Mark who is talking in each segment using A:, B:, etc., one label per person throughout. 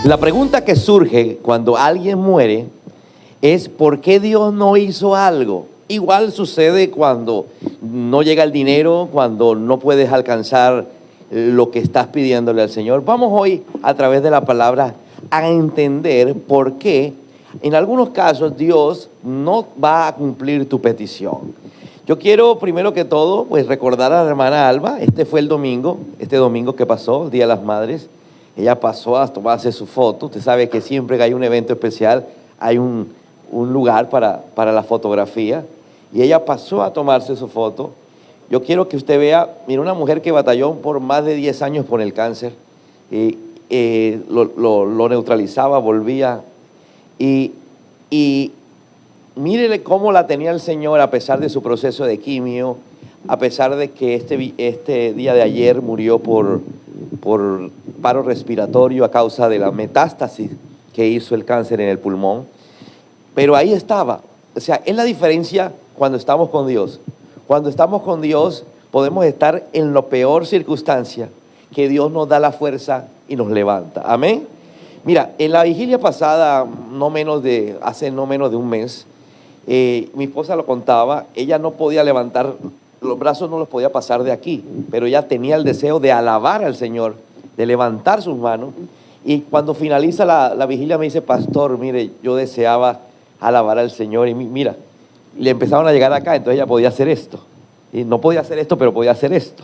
A: La pregunta que surge cuando alguien muere es ¿por qué Dios no hizo algo? Igual sucede cuando no llega el dinero, cuando no puedes alcanzar lo que estás pidiéndole al Señor. Vamos hoy a través de la palabra a entender por qué en algunos casos Dios no va a cumplir tu petición. Yo quiero primero que todo pues recordar a la hermana Alba. Este fue el domingo, este domingo que pasó, Día de las Madres. Ella pasó a tomarse su foto. Usted sabe que siempre que hay un evento especial hay un lugar para la fotografía. Y ella pasó a tomarse su foto. Yo quiero que usted vea, mira, una mujer que batalló por más de 10 años por el cáncer. Lo neutralizaba, volvía. Y mírele cómo la tenía el Señor a pesar de su proceso de quimio, a pesar de que este día de ayer murió por paro respiratorio a causa de la metástasis que hizo el cáncer en el pulmón. Pero ahí estaba. O sea, es la diferencia cuando estamos con Dios. Cuando estamos con Dios podemos estar en la peor circunstancia, que Dios nos da la fuerza y nos levanta. Amén. Mira, en la vigilia pasada, hace no menos de un mes, mi esposa lo contaba, ella no podía levantar, los brazos no los podía pasar de aquí, pero ella tenía el deseo de alabar al Señor, de levantar sus manos. Y cuando finaliza la vigilia me dice, pastor, mire, yo deseaba alabar al Señor. Y mira, le empezaron a llegar acá, entonces ella podía hacer esto. Y no podía hacer esto, pero podía hacer esto.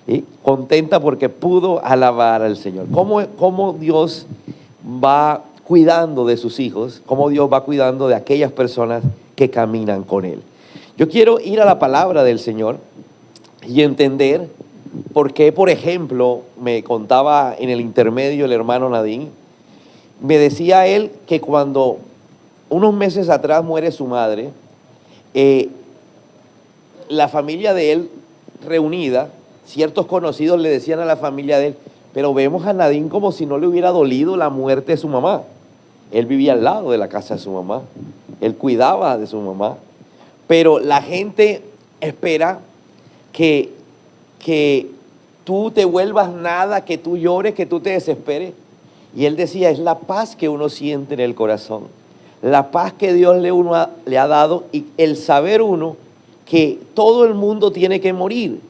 A: Y contenta porque pudo alabar al Señor. ¿Cómo Dios va cuidando de sus hijos? ¿Cómo Dios va cuidando de aquellas personas que caminan con Él? Yo quiero ir a la palabra del Señor y entender por qué, por ejemplo, me contaba en el intermedio el hermano Nadine, me decía él que cuando unos meses atrás muere su madre, la familia de él reunida, ciertos conocidos le decían a la familia de él, pero vemos a Nadine como si no le hubiera dolido la muerte de su mamá. Él vivía al lado de la casa de su mamá, él cuidaba de su mamá, pero la gente espera que tú te vuelvas nada, que tú llores, que tú te desesperes. Y él decía, es la paz que uno siente en el corazón, la paz que Dios le ha dado, y el saber uno que todo el mundo tiene que morir,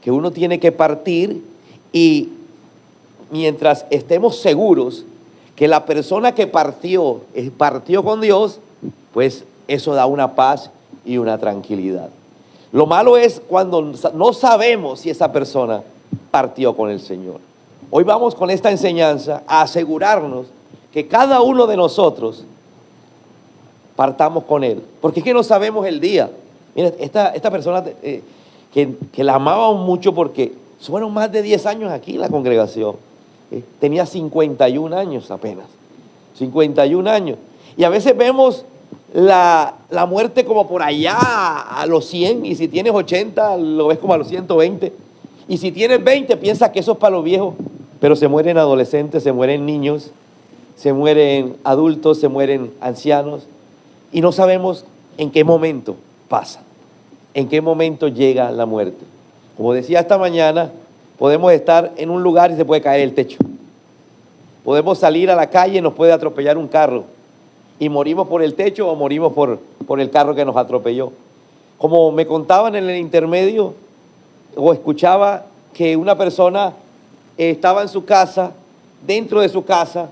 A: que uno tiene que partir, y mientras estemos seguros que la persona que partió con Dios, pues eso da una paz y una tranquilidad. Lo malo es cuando no sabemos si esa persona partió con el Señor. Hoy vamos con esta enseñanza a asegurarnos que cada uno de nosotros partamos con Él. Porque es que no sabemos el día. Mira, esta persona que la amaban mucho porque fueron más de 10 años aquí en la congregación. Tenía 51 años apenas. 51 años. Y a veces vemos la muerte como por allá a los 100, y si tienes 80 lo ves como a los 120, y si tienes 20 piensas que eso es para los viejos, pero se mueren adolescentes, se mueren niños, se mueren adultos, se mueren ancianos, y no sabemos en qué momento pasa, en qué momento llega la muerte. Como decía esta mañana, podemos estar en un lugar y se puede caer el techo, podemos salir a la calle y nos puede atropellar un carro, y morimos por el techo o morimos por el carro que nos atropelló. Como me contaban en el intermedio, o escuchaba que una persona estaba en su casa, dentro de su casa,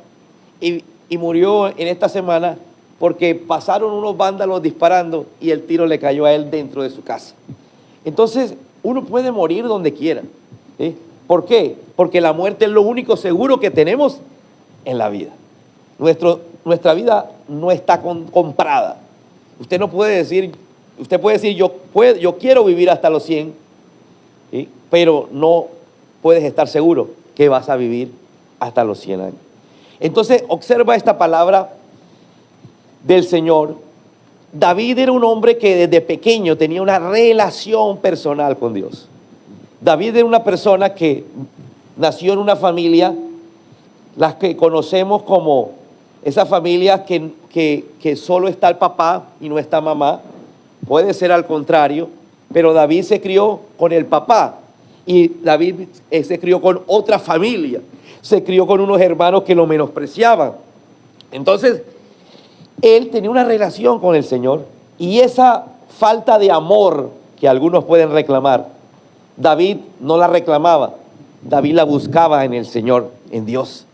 A: y murió en esta semana porque pasaron unos vándalos disparando y el tiro le cayó a él dentro de su casa. Entonces, uno puede morir donde quiera. ¿Por qué? Porque la muerte es lo único seguro que tenemos en la vida. Nuestra vida no está comprada. Usted puede decir, yo quiero vivir hasta los 100, ¿sí? Pero no puedes estar seguro que vas a vivir hasta los 100 años. Entonces, observa esta palabra del Señor. David era un hombre que desde pequeño tenía una relación personal con Dios. David era una persona que nació en una familia, las que conocemos como esa familia que solo está el papá y no está mamá. Puede ser al contrario, pero David se crió con el papá. Y David se crió con otra familia, se crió con unos hermanos que lo menospreciaban. Entonces, él tenía una relación con el Señor, y esa falta de amor que algunos pueden reclamar, David no la reclamaba, David la buscaba en el Señor, en Dios.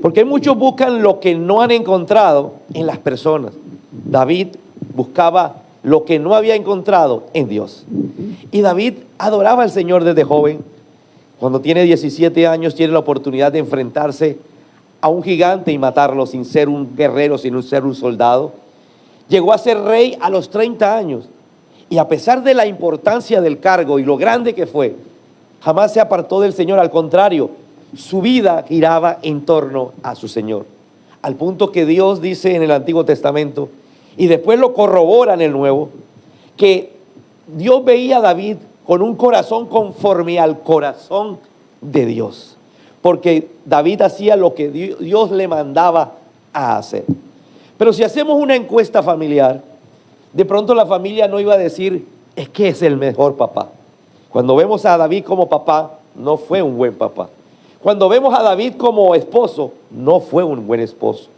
A: Porque muchos buscan lo que no han encontrado en las personas. David buscaba lo que no había encontrado en Dios. Y David adoraba al Señor desde joven. Cuando tiene 17 años tiene la oportunidad de enfrentarse a un gigante y matarlo sin ser un guerrero, sin ser un soldado. Llegó a ser rey a los 30 años. Y a pesar de la importancia del cargo y lo grande que fue, jamás se apartó del Señor. Al contrario, su vida giraba en torno a su Señor. Al punto que Dios dice en el Antiguo Testamento, y después lo corrobora en el Nuevo, que Dios veía a David con un corazón conforme al corazón de Dios. Porque David hacía lo que Dios le mandaba a hacer. Pero si hacemos una encuesta familiar, de pronto la familia no iba a decir, es que es el mejor papá. Cuando vemos a David como papá, no fue un buen papá. Cuando vemos a David como esposo, no fue un buen esposo.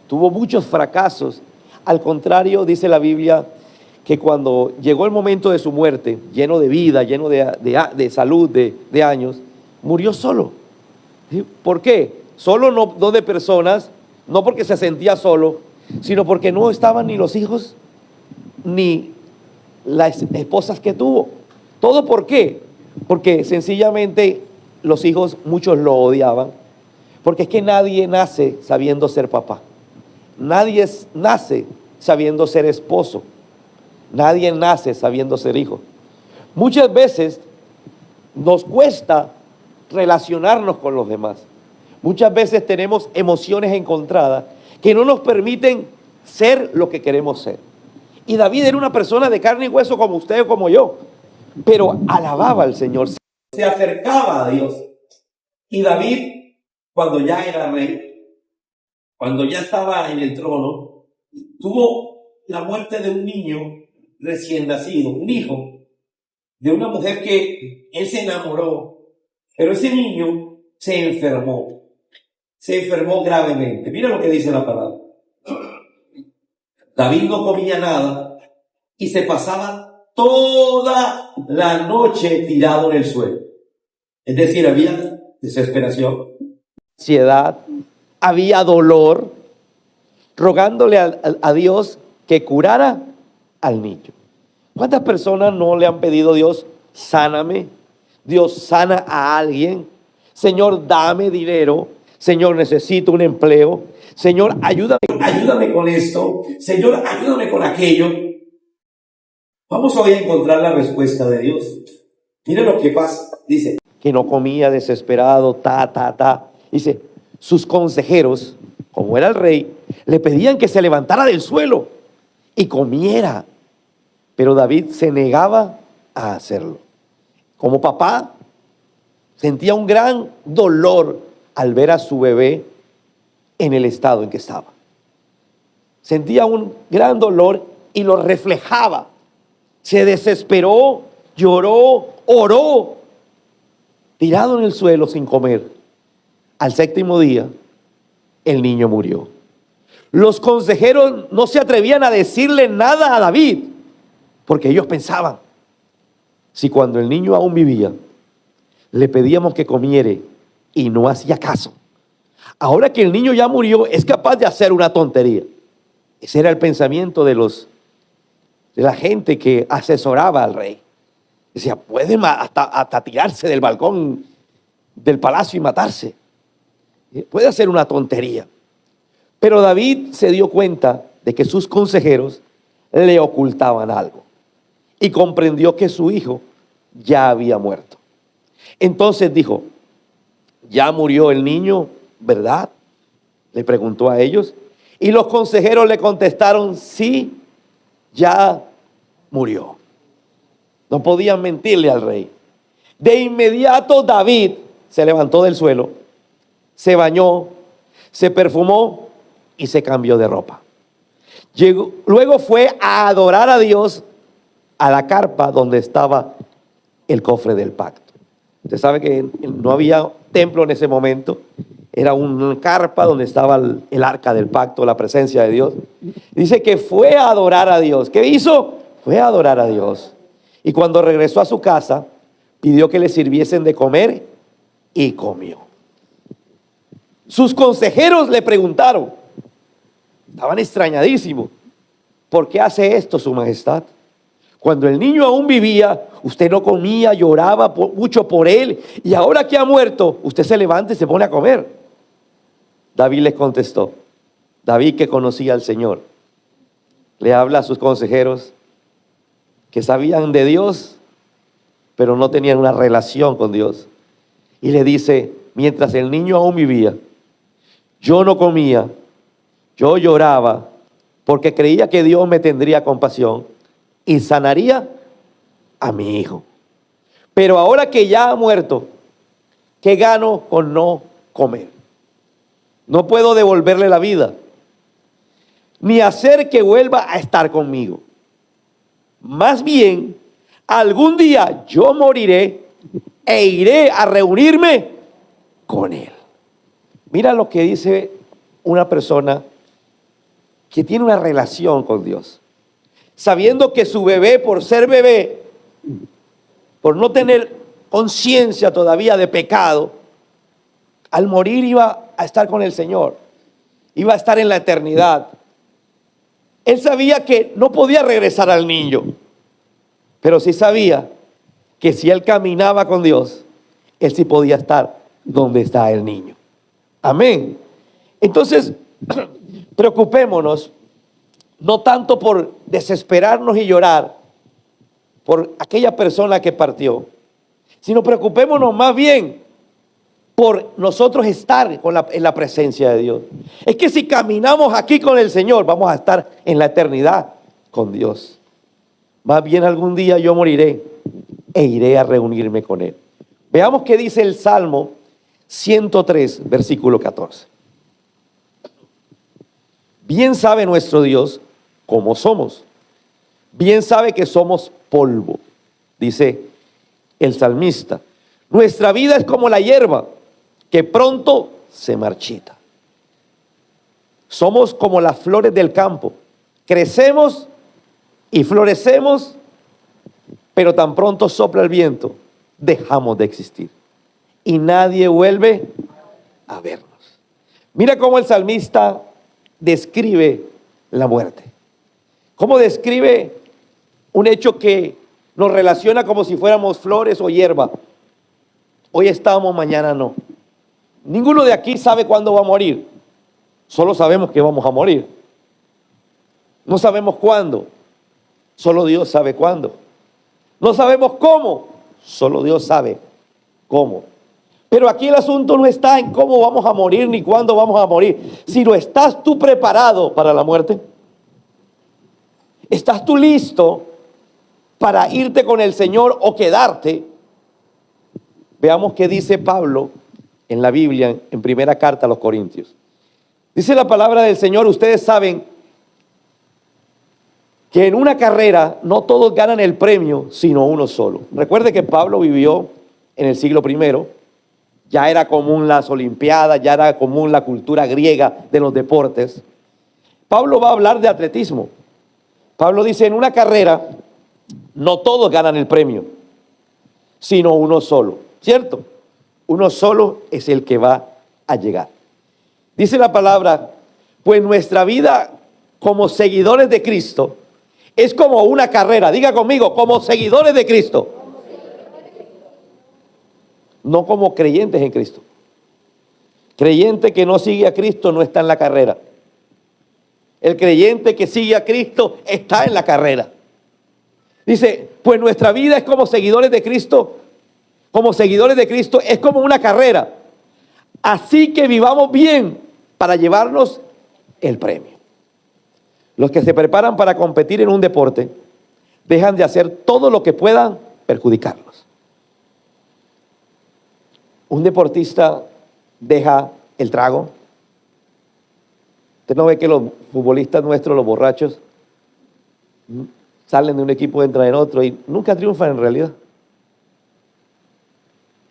A: Tuvo muchos fracasos. Al contrario, dice la Biblia, que cuando llegó el momento de su muerte, lleno de vida, lleno de salud, de años, murió solo. ¿Sí? ¿Por qué? Solo no de personas, no porque se sentía solo, sino porque no estaban ni los hijos, ni las esposas que tuvo. ¿Todo por qué? Porque sencillamente los hijos, muchos lo odiaban, porque es que nadie nace sabiendo ser papá. Nadie nace sabiendo ser esposo. Nadie nace sabiendo ser hijo. Muchas veces nos cuesta relacionarnos con los demás. Muchas veces tenemos emociones encontradas que no nos permiten ser lo que queremos ser. Y David era una persona de carne y hueso como usted o como yo, pero alababa al Señor. Se acercaba a Dios. Y David, cuando ya era rey, cuando ya estaba en el trono, tuvo la muerte de un niño recién nacido, un hijo, de una mujer que él se enamoró, pero ese niño se enfermó gravemente. Mira lo que dice la palabra. David no comía nada y se pasaba toda la noche tirado en el suelo. Es decir, había desesperación, ansiedad, había dolor, rogándole a Dios que curara al niño. ¿Cuántas personas no le han pedido a Dios, sáname? Dios, sana a alguien. Señor, dame dinero. Señor, necesito un empleo. Señor, ayúdame con esto. Señor, ayúdame con aquello. Vamos hoy a encontrar la respuesta de Dios. Mire lo que pasa. Dice que no comía, desesperado, Dice, sus consejeros, como era el rey, le pedían que se levantara del suelo y comiera. Pero David se negaba a hacerlo. Como papá, sentía un gran dolor al ver a su bebé en el estado en que estaba. Sentía un gran dolor y lo reflejaba. Se desesperó, lloró, oró, tirado en el suelo sin comer. Al séptimo día, el niño murió. Los consejeros no se atrevían a decirle nada a David, porque ellos pensaban, si cuando el niño aún vivía, le pedíamos que comiere y no hacía caso, ahora que el niño ya murió, es capaz de hacer una tontería. Ese era el pensamiento de la gente que asesoraba al rey. Decía, puede hasta tirarse del balcón del palacio y matarse. Puede hacer una tontería. Pero David se dio cuenta de que sus consejeros le ocultaban algo y comprendió que su hijo ya había muerto. Entonces dijo, ya murió el niño, ¿verdad? Le preguntó a ellos. Y los consejeros le contestaron, sí, ya murió. No podían mentirle al rey. De inmediato David se levantó del suelo, se bañó, se perfumó y se cambió de ropa. Luego fue a adorar a Dios a la carpa donde estaba el cofre del pacto. Usted sabe que no había templo en ese momento. Era una carpa donde estaba el arca del pacto, la presencia de Dios. Dice que fue a adorar a Dios. ¿Qué hizo? Fue a adorar a Dios. Y cuando regresó a su casa, pidió que le sirviesen de comer y comió. Sus consejeros le preguntaron, estaban extrañadísimos, ¿por qué hace esto su majestad? Cuando el niño aún vivía, usted no comía, lloraba mucho por él, y ahora que ha muerto, usted se levanta y se pone a comer. David les contestó, David, que conocía al Señor, le habla a sus consejeros que sabían de Dios, pero no tenían una relación con Dios. Y le dice, mientras el niño aún vivía, yo no comía, yo lloraba, porque creía que Dios me tendría compasión y sanaría a mi hijo. Pero ahora que ya ha muerto, ¿qué gano con no comer? No puedo devolverle la vida, ni hacer que vuelva a estar conmigo. Más bien, algún día yo moriré e iré a reunirme con él. Mira lo que dice una persona que tiene una relación con Dios, sabiendo que su bebé, por ser bebé, por no tener conciencia todavía de pecado, al morir iba a estar con el Señor, iba a estar en la eternidad. Él sabía que no podía regresar al niño, pero sí sabía que si él caminaba con Dios, él sí podía estar donde está el niño. Amén. Entonces, preocupémonos no tanto por desesperarnos y llorar por aquella persona que partió, sino preocupémonos más bien por nosotros estar en la presencia de Dios. Es que si caminamos aquí con el Señor, vamos a estar en la eternidad con Dios. Más bien algún día yo moriré e iré a reunirme con Él. Veamos qué dice el Salmo 103, versículo 14. Bien sabe nuestro Dios cómo somos. Bien sabe que somos polvo. Dice el salmista, nuestra vida es como la hierba que pronto se marchita. Somos como las flores del campo. Crecemos y florecemos, pero tan pronto sopla el viento, dejamos de existir. Y nadie vuelve a vernos. Mira cómo el salmista describe la muerte. Cómo describe un hecho que nos relaciona como si fuéramos flores o hierba. Hoy estamos, mañana no. Ninguno de aquí sabe cuándo va a morir. Solo sabemos que vamos a morir. No sabemos cuándo. Solo Dios sabe cuándo. No sabemos cómo. Solo Dios sabe cómo. Pero aquí el asunto no está en cómo vamos a morir ni cuándo vamos a morir, sino ¿estás tú preparado para la muerte? ¿Estás tú listo para irte con el Señor o quedarte? Veamos qué dice Pablo en la Biblia, en primera carta a los Corintios. Dice la palabra del Señor, ustedes saben que en una carrera no todos ganan el premio, sino uno solo. Recuerde que Pablo vivió en el siglo I, ya era común las olimpiadas, ya era común la cultura griega de los deportes. Pablo va a hablar de atletismo. Pablo dice, en una carrera no todos ganan el premio, sino uno solo, ¿cierto? Uno solo es el que va a llegar. Dice la palabra, pues nuestra vida como seguidores de Cristo es como una carrera. Diga conmigo, como seguidores de Cristo. No como creyentes en Cristo. Creyente que no sigue a Cristo no está en la carrera. El creyente que sigue a Cristo está en la carrera. Dice, pues nuestra vida es como seguidores de Cristo. Como seguidores de Cristo es como una carrera. Así que vivamos bien para llevarnos el premio. Los que se preparan para competir en un deporte dejan de hacer todo lo que puedan perjudicarlos. Un deportista deja el trago. Usted no ve que los futbolistas nuestros, los borrachos, salen de un equipo, entran en otro y nunca triunfan en realidad.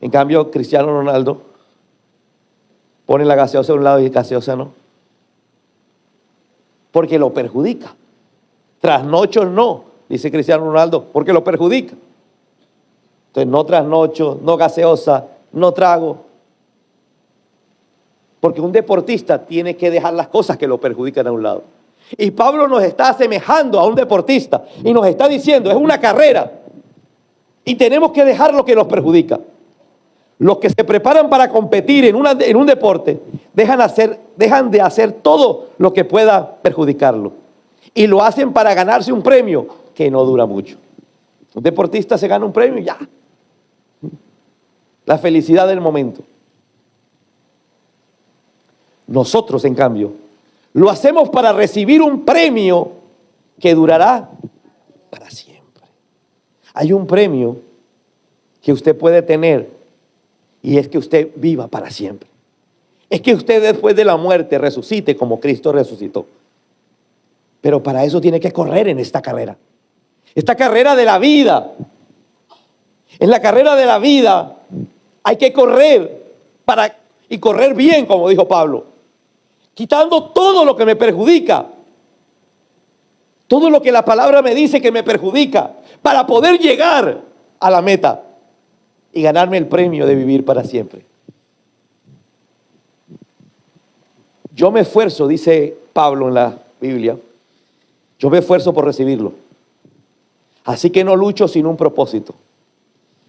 A: En cambio, Cristiano Ronaldo pone la gaseosa a un lado y gaseosa no. Porque lo perjudica. Trasnocho no, dice Cristiano Ronaldo, porque lo perjudica. Entonces no trasnocho, no gaseosa, no trago. Porque un deportista tiene que dejar las cosas que lo perjudican a un lado. Y Pablo nos está asemejando a un deportista y nos está diciendo, es una carrera y tenemos que dejar lo que nos perjudica. Los que se preparan para competir en un deporte dejan de hacer todo lo que pueda perjudicarlo y lo hacen para ganarse un premio que no dura mucho. Un deportista se gana un premio y ya. La felicidad del momento. Nosotros, en cambio, lo hacemos para recibir un premio que durará para siempre. Hay un premio que usted puede tener y es que usted viva para siempre. Es que usted después de la muerte resucite como Cristo resucitó. Pero para eso tiene que correr en esta carrera. Esta carrera de la vida. En la carrera de la vida hay que correr y correr bien, como dijo Pablo. Quitando todo lo que me perjudica. Todo lo que la palabra me dice que me perjudica. Para poder llegar a la meta y ganarme el premio de vivir para siempre. Yo me esfuerzo, dice Pablo en la Biblia, yo me esfuerzo por recibirlo. Así que no lucho sin un propósito.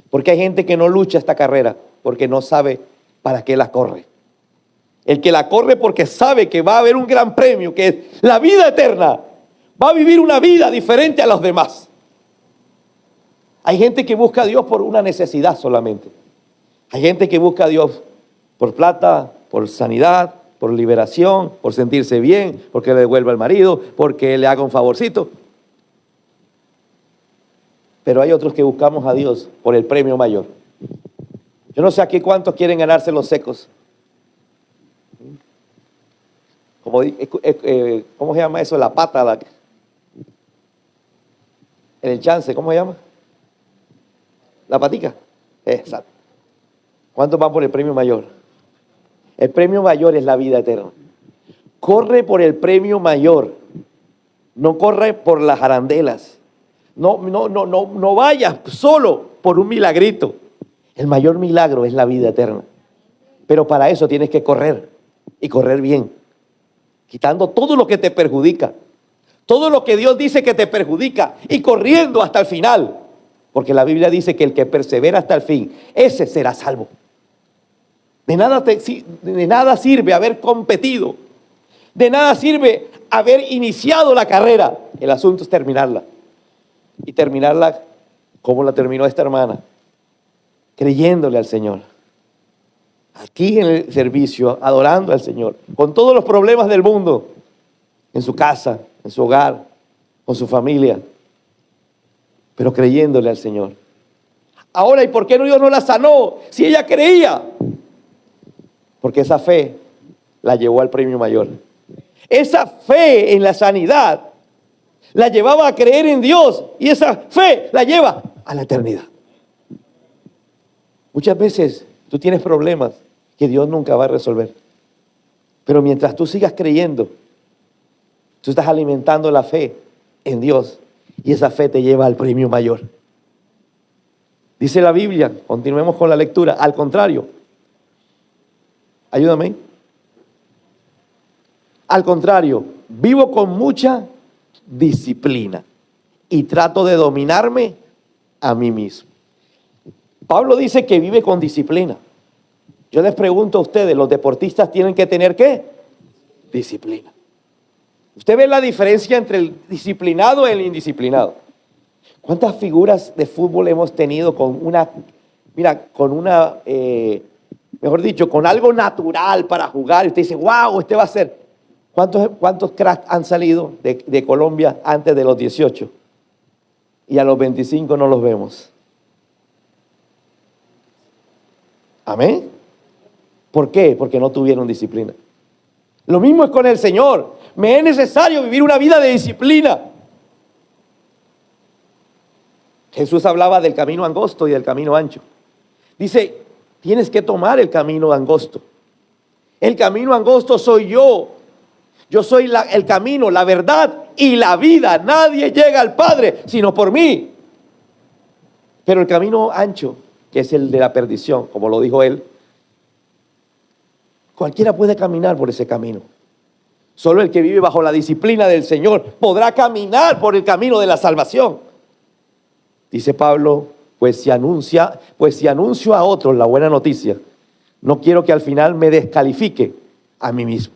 A: Porque hay gente que no lucha esta carrera porque no sabe para qué la corre. El que la corre porque sabe que va a haber un gran premio, que es la vida eterna. Va a vivir una vida diferente a los demás. Hay gente que busca a Dios por una necesidad solamente. Hay gente que busca a Dios por plata, por sanidad, por liberación, por sentirse bien, porque le devuelva al marido, porque le haga un favorcito. Pero hay otros que buscamos a Dios por el premio mayor. Yo no sé aquí cuántos quieren ganarse los secos. ¿Cómo se llama eso? La pata. En el chance, ¿cómo se llama? La patica. Exacto. ¿Cuántos van por el premio mayor? El premio mayor es la vida eterna. Corre por el premio mayor. No corre por las arandelas. No vayas solo por un milagrito. El mayor milagro es la vida eterna. Pero para eso tienes que correr y correr bien. Quitando todo lo que te perjudica. Todo lo que Dios dice que te perjudica y corriendo hasta el final. Porque la Biblia dice que el que persevera hasta el fin, ese será salvo. De nada sirve haber competido. De nada sirve haber iniciado la carrera. El asunto es terminarla. Y terminarla como la terminó esta hermana. Creyéndole al Señor. Aquí en el servicio, adorando al Señor. Con todos los problemas del mundo. En su casa, en su hogar, con su familia. Pero creyéndole al Señor. Ahora, ¿y por qué Dios no la sanó? Si ella creía. Porque esa fe la llevó al premio mayor. Esa fe en la sanidad la llevaba a creer en Dios. Y esa fe la lleva a la eternidad. Muchas veces tú tienes problemas que Dios nunca va a resolver. Pero mientras tú sigas creyendo, tú estás alimentando la fe en Dios. Y esa fe te lleva al premio mayor. Dice la Biblia, continuemos con la lectura, al contrario. Ayúdame. Al contrario, vivo con mucha disciplina y trato de dominarme a mí mismo. Pablo dice que vive con disciplina. Yo les pregunto a ustedes, ¿los deportistas tienen que tener qué? Disciplina. ¿Usted ve la diferencia entre el disciplinado y el indisciplinado? ¿Cuántas figuras de fútbol hemos tenido con mejor dicho, con algo natural para jugar? Y usted dice, wow, este va a ser. ¿Cuántos cracks han salido de Colombia antes de los 18? Y a los 25 no los vemos. ¿Amén? ¿Por qué? Porque no tuvieron disciplina. Lo mismo es con el Señor. Me es necesario vivir una vida de disciplina. Jesús hablaba del camino angosto y del camino ancho. Dice, tienes que tomar el camino angosto. El camino angosto soy yo. Yo soy el camino, la verdad y la vida. Nadie llega al Padre sino por mí. Pero el camino ancho, que es el de la perdición, como lo dijo él, cualquiera puede caminar por ese camino. Solo el que vive bajo la disciplina del Señor podrá caminar por el camino de la salvación. Dice Pablo, pues si anuncio a otros la buena noticia, no quiero que al final me descalifique a mí mismo.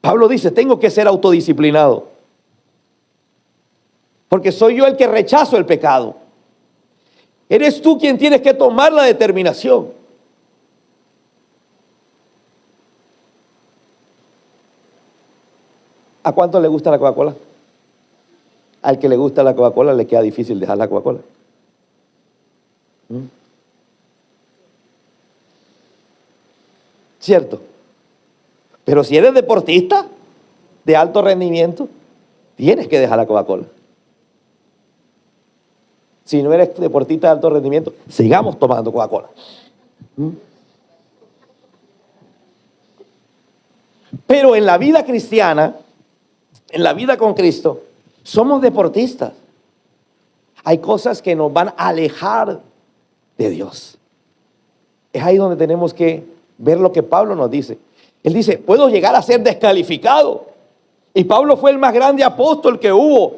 A: Pablo dice, tengo que ser autodisciplinado, porque soy yo el que rechazo el pecado. Eres tú quien tienes que tomar la determinación. ¿A cuánto le gusta la Coca-Cola? Al que le gusta la Coca-Cola le queda difícil dejar la Coca-Cola. ¿Cierto? Pero si eres deportista de alto rendimiento, tienes que dejar la Coca-Cola. Si no eres deportista de alto rendimiento, sigamos tomando Coca-Cola. Pero en la vida cristiana, en la vida con Cristo, somos deportistas. Hay cosas que nos van a alejar de Dios. Es ahí donde tenemos que ver lo que Pablo nos dice. Él dice, puedo llegar a ser descalificado. Y Pablo fue el más grande apóstol que hubo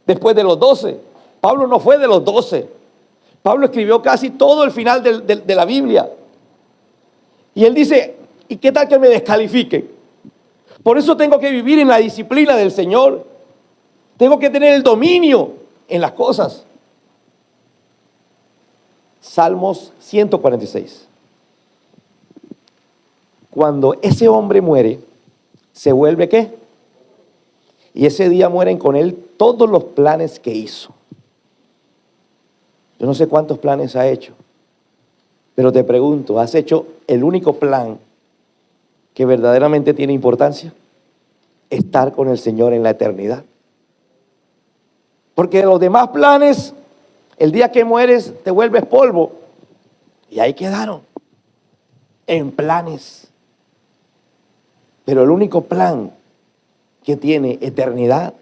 A: después de los 12. Pablo no fue de los 12. Pablo escribió casi todo el final de la Biblia. Y él dice, ¿y qué tal que me descalifiquen? Por eso tengo que vivir en la disciplina del Señor. Tengo que tener el dominio en las cosas. Salmos 146. Cuando ese hombre muere, ¿se vuelve qué? Y ese día mueren con él todos los planes que hizo. Yo no sé cuántos planes ha hecho, pero te pregunto, ¿has hecho el único plan que verdaderamente tiene importancia? Estar con el Señor en la eternidad. Porque los demás planes, el día que mueres te vuelves polvo. Y ahí quedaron, en planes. Pero el único plan que tiene eternidad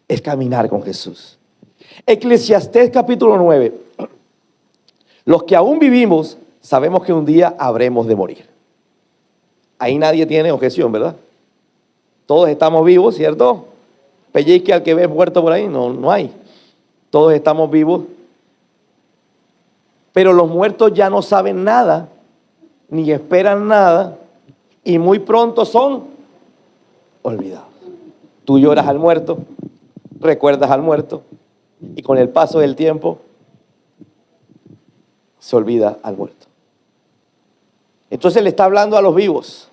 A: es caminar con Jesús. Eclesiastés capítulo 9. Los que aún vivimos sabemos que un día habremos de morir. Ahí nadie tiene objeción, ¿verdad? Todos estamos vivos, ¿cierto? Pellizque al que ves muerto por ahí, no hay. Todos estamos vivos. Pero los muertos ya no saben nada, ni esperan nada, y muy pronto son olvidados. Tú lloras al muerto, recuerdas al muerto, y con el paso del tiempo se olvida al muerto. Entonces le está hablando a los vivos.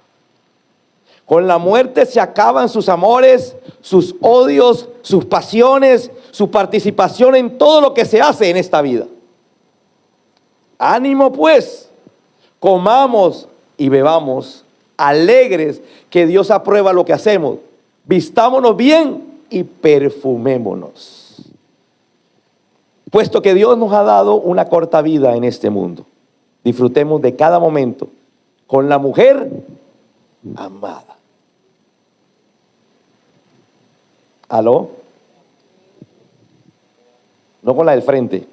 A: Con la muerte se acaban sus amores, sus odios, sus pasiones, su participación en todo lo que se hace en esta vida. Ánimo pues, comamos y bebamos, alegres, que Dios aprueba lo que hacemos. Vistámonos bien y perfumémonos. Puesto que Dios nos ha dado una corta vida en este mundo, disfrutemos de cada momento con la mujer amada. ¿Aló? No con la del frente.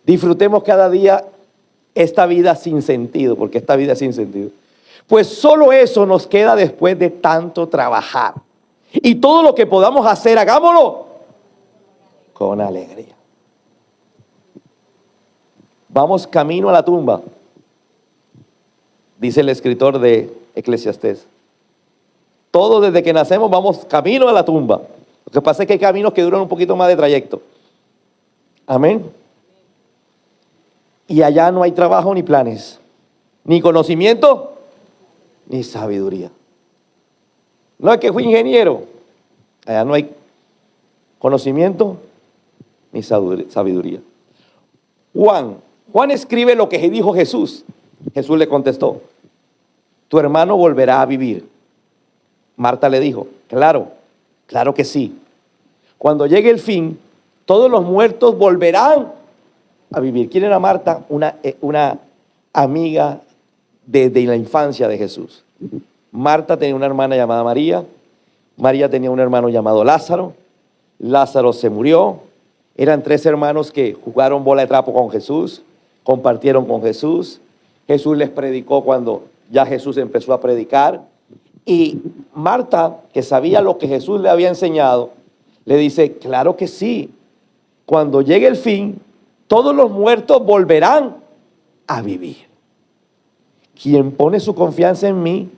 A: Disfrutemos cada día esta vida sin sentido, porque esta vida es sin sentido. Pues solo eso nos queda después de tanto trabajar. Y todo lo que podamos hacer, hagámoslo con alegría. Vamos camino a la tumba, dice el escritor de Eclesiastés. Todos desde que nacemos vamos camino a la tumba. Lo que pasa es que hay caminos que duran un poquito más de trayecto. Amén. Y allá no hay trabajo ni planes, ni conocimiento, ni sabiduría. No es que fui ingeniero. Allá no hay conocimiento ni sabiduría. Juan escribe lo que dijo Jesús. Jesús le contestó, tu hermano volverá a vivir. Marta le dijo, claro que sí. Cuando llegue el fin, todos los muertos volverán a vivir. ¿Quién era Marta? Una amiga desde la infancia de Jesús. Marta tenía una hermana llamada María. María tenía un hermano llamado Lázaro. Lázaro se murió. Eran 3 hermanos que jugaron bola de trapo con Jesús, compartieron con Jesús. Jesús les predicó cuando ya Jesús empezó a predicar. Y Marta, que sabía lo que Jesús le había enseñado, le dice, claro que sí. Cuando llegue el fin, todos los muertos volverán a vivir. Quien pone su confianza en mí,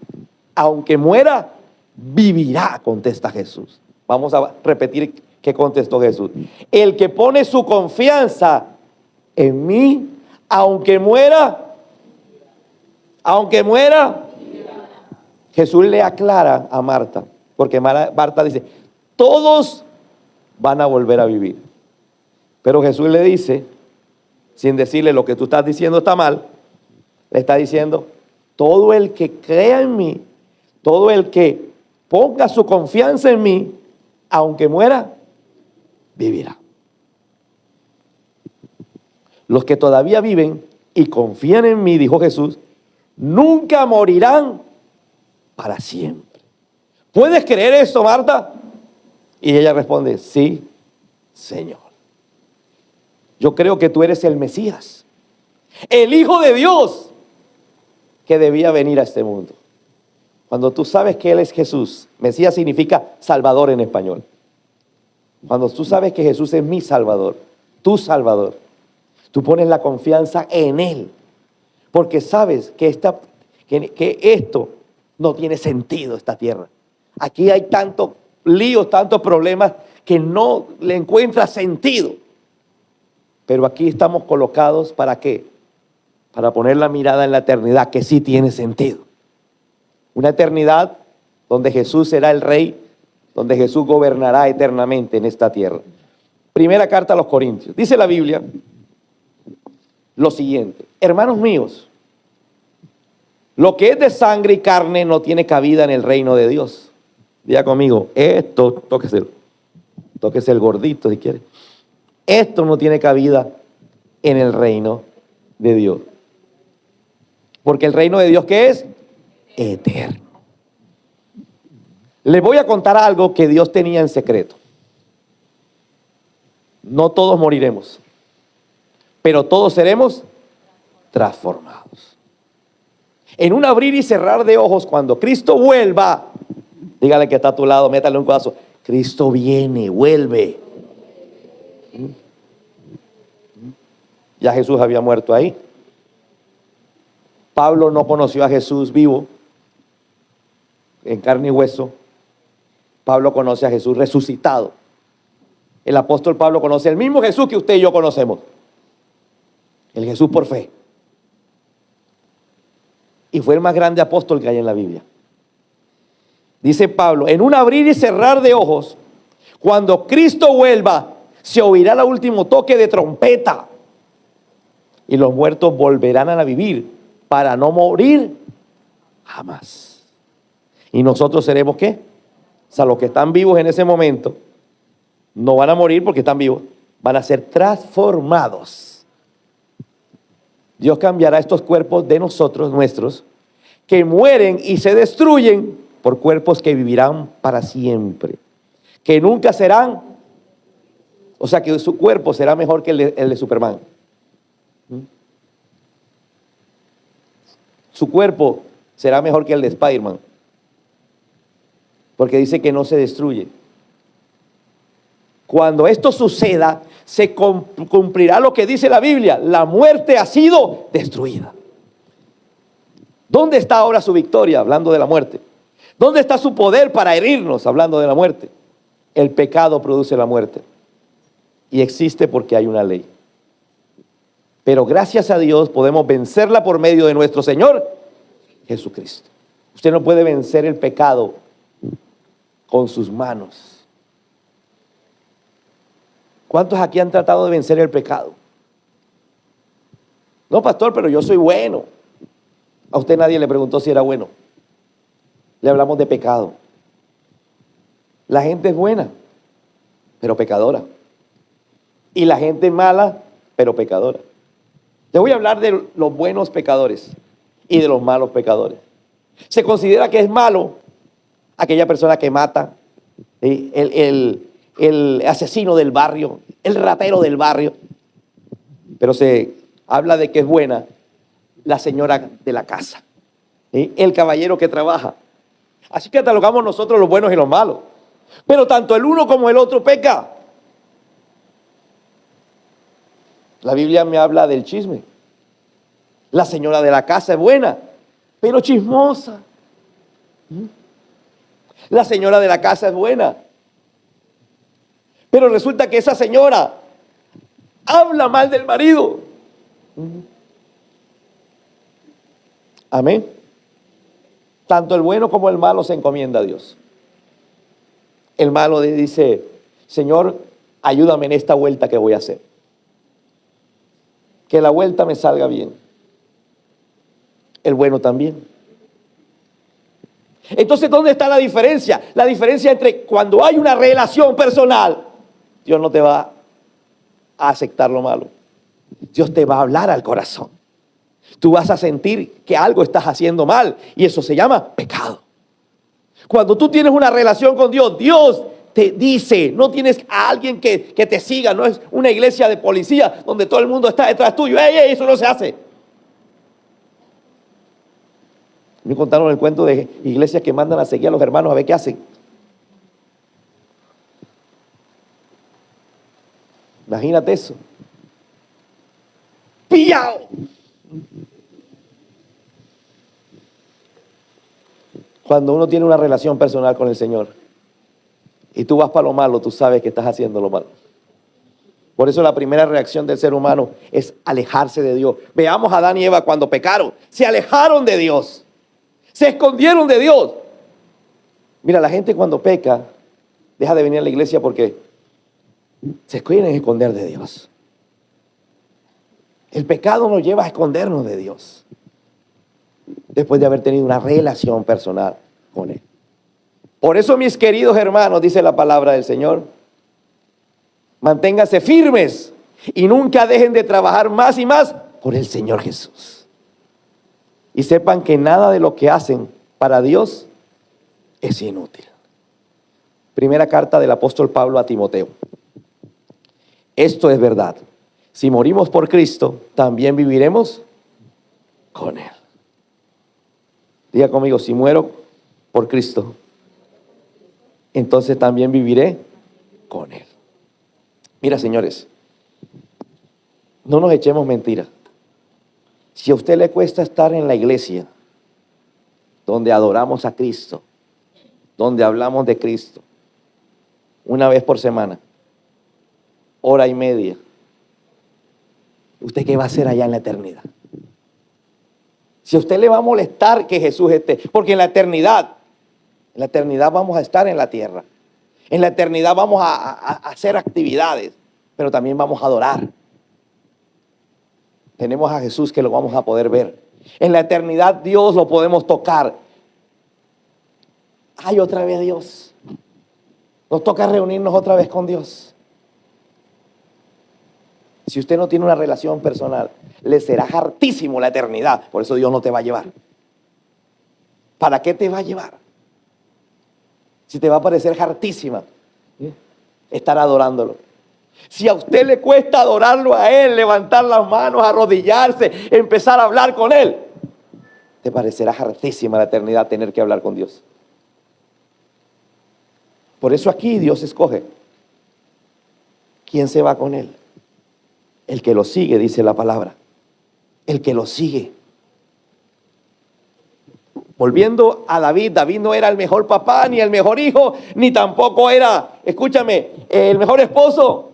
A: aunque muera, vivirá, contesta Jesús. Vamos a repetir qué contestó Jesús. El que pone su confianza en mí, aunque muera, Jesús le aclara a Marta, porque Marta dice, todos van a volver a vivir. Pero Jesús le dice, sin decirle lo que tú estás diciendo está mal, le está diciendo, todo el que crea en mí, todo el que ponga su confianza en mí, aunque muera, vivirá. Los que todavía viven y confían en mí, dijo Jesús, nunca morirán para siempre. ¿Puedes creer esto, Marta? Y ella responde, sí, Señor. Yo creo que tú eres el Mesías, el Hijo de Dios, que debía venir a este mundo. Cuando tú sabes que Él es Jesús, Mesías significa Salvador en español. Cuando tú sabes que Jesús es mi Salvador, tu Salvador, tú pones la confianza en Él, porque sabes que esto no tiene sentido, esta tierra. Aquí hay tantos líos, tantos problemas que no le encuentra sentido. Pero aquí estamos colocados ¿para qué? Para poner la mirada en la eternidad, que sí tiene sentido. Una eternidad donde Jesús será el Rey, donde Jesús gobernará eternamente en esta tierra. Primera carta a los Corintios. Dice la Biblia lo siguiente: hermanos míos, lo que es de sangre y carne no tiene cabida en el reino de Dios. Diga conmigo, tóquese el gordito si quiere. Esto no tiene cabida en el reino de Dios. Porque el reino de Dios, ¿qué es? Eterno. Les voy a contar algo que Dios tenía en secreto. No todos moriremos, pero todos seremos transformados. En un abrir y cerrar de ojos, cuando Cristo vuelva, dígale que está a tu lado, métale un codazo. Cristo viene, vuelve. Ya Jesús había muerto ahí. Pablo no conoció a Jesús vivo, en carne y hueso. Pablo conoce a Jesús resucitado. El apóstol Pablo conoce el mismo Jesús que usted y yo conocemos. El Jesús por fe. Y fue el más grande apóstol que hay en la Biblia. Dice Pablo, en un abrir y cerrar de ojos, cuando Cristo vuelva, se oirá el último toque de trompeta. Y los muertos volverán a vivir para no morir jamás. ¿Y nosotros seremos qué? O sea, los que están vivos en ese momento no van a morir porque están vivos, van a ser transformados. Dios cambiará estos cuerpos de nosotros, nuestros, que mueren y se destruyen, por cuerpos que vivirán para siempre, que nunca serán, o sea que su cuerpo será mejor que el de Superman. Su cuerpo será mejor que el de Spider-Man, porque dice que no se destruye. Cuando esto suceda, se cumplirá lo que dice la Biblia: la muerte ha sido destruida. ¿Dónde está ahora su victoria? Hablando de la muerte. ¿Dónde está su poder para herirnos? Hablando de la muerte. El pecado produce la muerte y existe porque hay una ley. Pero gracias a Dios podemos vencerla por medio de nuestro Señor Jesucristo. Usted no puede vencer el pecado con sus manos. ¿Cuántos aquí han tratado de vencer el pecado? No, pastor, pero yo soy bueno. A usted nadie le preguntó si era bueno. Le hablamos de pecado. La gente es buena, pero pecadora. Y la gente mala pero pecadora. Te voy a hablar de los buenos pecadores y de los malos pecadores. Se considera que es malo aquella persona que mata, ¿sí? El asesino del barrio, el ratero del barrio. Pero se habla de que es buena la señora de la casa, ¿sí? El caballero que trabaja. Así que catalogamos nosotros los buenos y los malos. Pero tanto el uno como el otro peca. La Biblia me habla del chisme. La señora de la casa es buena, pero chismosa. La señora de la casa es buena, pero resulta que esa señora habla mal del marido. Amén. Tanto el bueno como el malo se encomienda a Dios. El malo dice: Señor, ayúdame en esta vuelta que voy a hacer. Que la vuelta me salga bien. El bueno también. Entonces, ¿dónde está la diferencia? La diferencia entre cuando hay una relación personal, Dios no te va a aceptar lo malo. Dios te va a hablar al corazón. Tú vas a sentir que algo estás haciendo mal y eso se llama pecado. Cuando tú tienes una relación con Dios, Dios te dice, no tienes a alguien que te siga, no es una iglesia de policía donde todo el mundo está detrás tuyo. ¡Ey, eso no se hace! Me contaron el cuento de iglesias que mandan a seguir a los hermanos a ver qué hacen. Imagínate eso. ¡Pillao! Cuando uno tiene una relación personal con el Señor y tú vas para lo malo, tú sabes que estás haciendo lo malo. Por eso la primera reacción del ser humano es alejarse de Dios. Veamos a Adán y Eva cuando pecaron. Se alejaron de Dios. Se escondieron de Dios. Mira, la gente cuando peca deja de venir a la iglesia porque se quieren esconder de Dios. El pecado nos lleva a escondernos de Dios después de haber tenido una relación personal con Él. Por eso, mis queridos hermanos, dice la palabra del Señor, manténganse firmes y nunca dejen de trabajar más y más por el Señor Jesús. Y sepan que nada de lo que hacen para Dios es inútil. Primera carta del apóstol Pablo a Timoteo. Esto es verdad. Si morimos por Cristo, también viviremos con Él. Diga conmigo, si muero por Cristo, entonces también viviré con Él. Mira, señores, no nos echemos mentiras. Si a usted le cuesta estar en la iglesia, donde adoramos a Cristo, donde hablamos de Cristo, una vez por semana, hora y media, ¿usted qué va a hacer allá en la eternidad? Si a usted le va a molestar que Jesús esté, porque en la eternidad vamos a estar en la tierra. En la eternidad vamos a hacer actividades, pero también vamos a adorar. Tenemos a Jesús que lo vamos a poder ver. En la eternidad Dios lo podemos tocar. Ay, otra vez Dios. Nos toca reunirnos otra vez con Dios. Si usted no tiene una relación personal, le será hartísimo la eternidad. Por eso Dios no te va a llevar. ¿Para qué te va a llevar? Si te va a parecer hartísima estar adorándolo. Si a usted le cuesta adorarlo a Él, levantar las manos, arrodillarse, empezar a hablar con Él, te parecerá hartísima la eternidad tener que hablar con Dios. Por eso aquí Dios escoge quién se va con Él. El que lo sigue, dice la palabra. El que lo sigue. Volviendo a David, David no era el mejor papá, ni el mejor hijo, ni tampoco era, escúchame, el mejor esposo.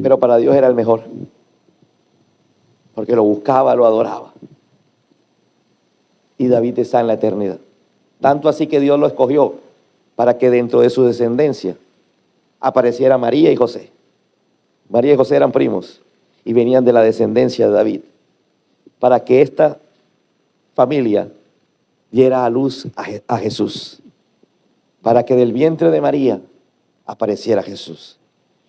A: Pero para Dios era el mejor. Porque lo buscaba, lo adoraba. Y David está en la eternidad. Tanto así que Dios lo escogió para que dentro de su descendencia apareciera María y José. María y José eran primos y venían de la descendencia de David. Para que esta familia diera a luz a Jesús. Para que del vientre de María apareciera Jesús.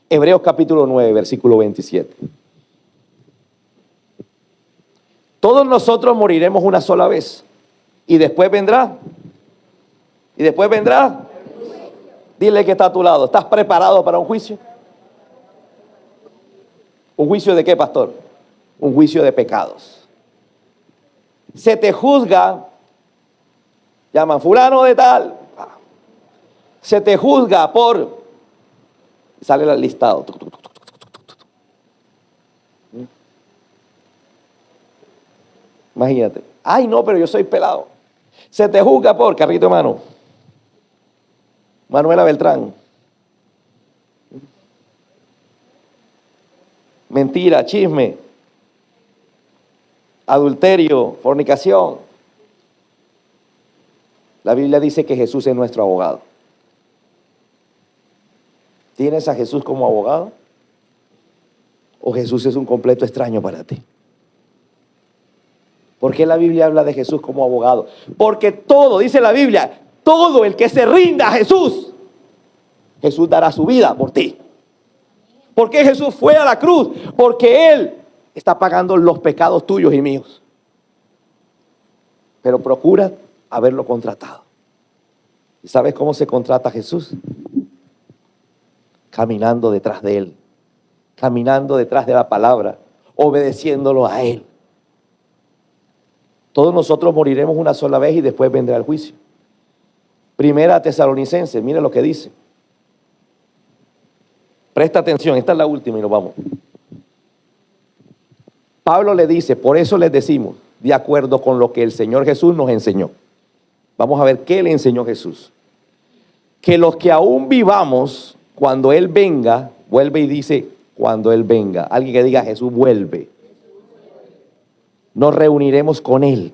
A: Hebreos capítulo 9, versículo 27. Todos nosotros moriremos una sola vez. Y después vendrá. Y después vendrá. Dile que está a tu lado. ¿Estás preparado para un juicio? ¿Un juicio de qué, pastor? Un juicio de pecados. Se te juzga, llaman fulano de tal. Se te juzga por, sale el listado. Imagínate. Ay, no, pero yo soy pelado. Se te juzga por, carrito de mano, Manuela Beltrán. Mentira, chisme, adulterio, fornicación. La Biblia dice que Jesús es nuestro abogado. ¿Tienes a Jesús como abogado? ¿O Jesús es un completo extraño para ti? ¿Por qué la Biblia habla de Jesús como abogado? Porque todo, dice la Biblia, todo el que se rinda a Jesús, Jesús dará su vida por ti. ¿Por qué Jesús fue a la cruz? Porque Él está pagando los pecados tuyos y míos. Pero procura haberlo contratado. ¿Y sabes cómo se contrata a Jesús? Caminando detrás de Él, caminando detrás de la palabra, obedeciéndolo a Él. Todos nosotros moriremos una sola vez y después vendrá el juicio. Primera Tesalonicenses, mira lo que dice. Presta atención, esta es la última y nos vamos. Pablo le dice, por eso les decimos, de acuerdo con lo que el Señor Jesús nos enseñó. Vamos a ver qué le enseñó Jesús. Que los que aún vivamos, cuando Él venga, vuelve y dice, cuando Él venga. Alguien que diga, Jesús vuelve. Nos reuniremos con Él.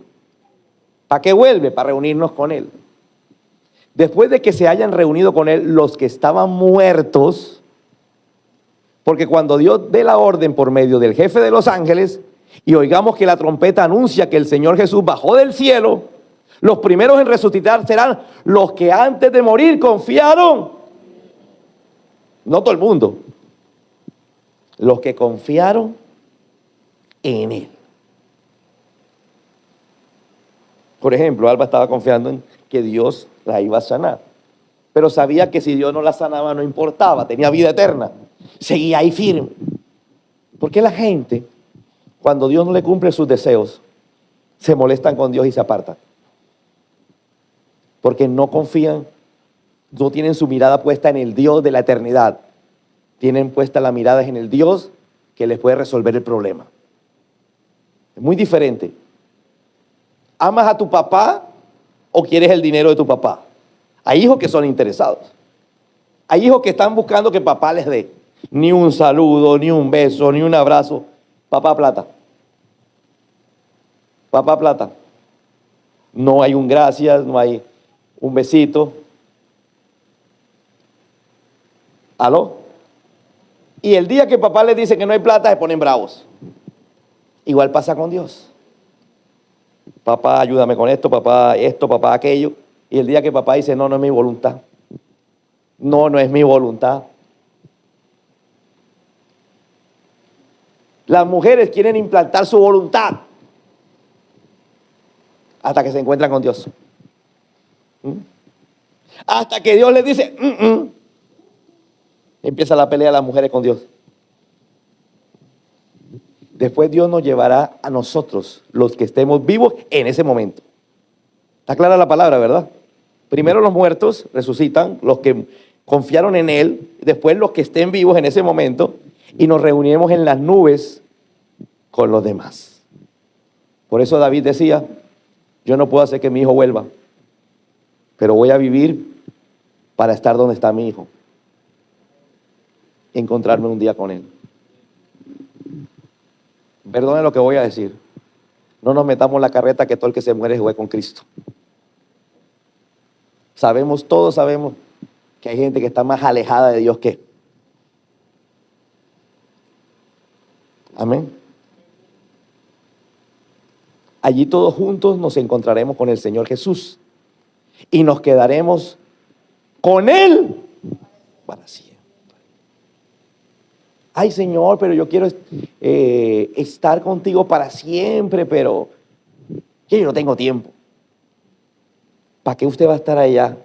A: ¿Para qué vuelve? Para reunirnos con Él. Después de que se hayan reunido con Él los que estaban muertos, porque cuando Dios dé la orden por medio del jefe de los ángeles y oigamos que la trompeta anuncia que el Señor Jesús bajó del cielo, los primeros en resucitar serán los que antes de morir confiaron. No todo el mundo. Los que confiaron en Él. Por ejemplo, Alba estaba confiando en que Dios la iba a sanar. Pero sabía que si Dios no la sanaba no importaba, tenía vida eterna. Seguía ahí firme. ¿Por qué la gente, cuando Dios no le cumple sus deseos, se molestan con Dios y se apartan? Porque no confían, no tienen su mirada puesta en el Dios de la eternidad. Tienen puesta la mirada en el Dios que les puede resolver el problema. Es muy diferente. ¿Amas a tu papá o quieres el dinero de tu papá? Hay hijos que son interesados. Hay hijos que están buscando que papá les dé. Ni un saludo, ni un beso, ni un abrazo. Papá plata. Papá plata. No hay un gracias, no hay un besito. ¿Aló? Y el día que papá les dice que no hay plata, se ponen bravos. Igual pasa con Dios. Papá, ayúdame con esto, papá, aquello. Y el día que papá dice, no, no es mi voluntad. No, no es mi voluntad. Las mujeres quieren implantar su voluntad hasta que se encuentran con Dios. Hasta que Dios les dice, empieza la pelea de las mujeres con Dios. Después Dios nos llevará a nosotros, los que estemos vivos en ese momento. Está clara la palabra, ¿verdad? Primero los muertos resucitan, los que confiaron en Él, después los que estén vivos en ese momento, y nos reuniremos en las nubes con los demás. Por eso David decía, yo no puedo hacer que mi hijo vuelva, pero voy a vivir para estar donde está mi hijo, encontrarme un día con él. Perdone lo que voy a decir. No nos metamos en la carreta que todo el que se muere fue con Cristo. Todos sabemos que hay gente que está más alejada de Dios que. Amén. Allí todos juntos nos encontraremos con el Señor Jesús y nos quedaremos con Él para siempre. Ay, Señor, pero yo quiero estar contigo para siempre, pero yo no tengo tiempo. ¿Para qué usted va a estar allá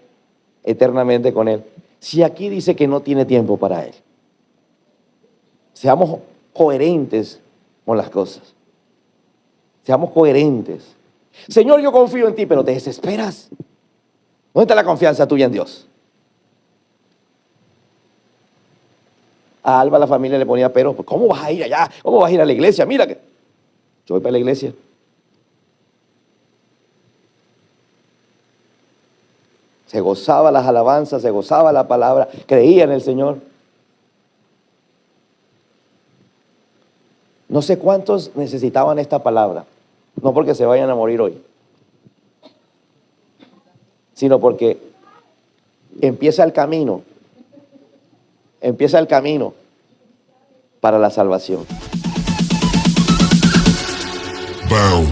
A: eternamente con Él? Si aquí dice que no tiene tiempo para Él. Seamos coherentes con las cosas. Seamos coherentes. Señor, yo confío en ti, pero te desesperas. ¿Dónde está la confianza tuya en Dios? A Alba la familia le ponía pero, ¿cómo vas a ir allá? ¿Cómo vas a ir a la iglesia? Mira que yo voy para la iglesia. Se gozaba las alabanzas, se gozaba la palabra, creía en el Señor. No sé cuántos necesitaban esta palabra, no porque se vayan a morir hoy, sino porque empieza el camino para la salvación.
B: Bow.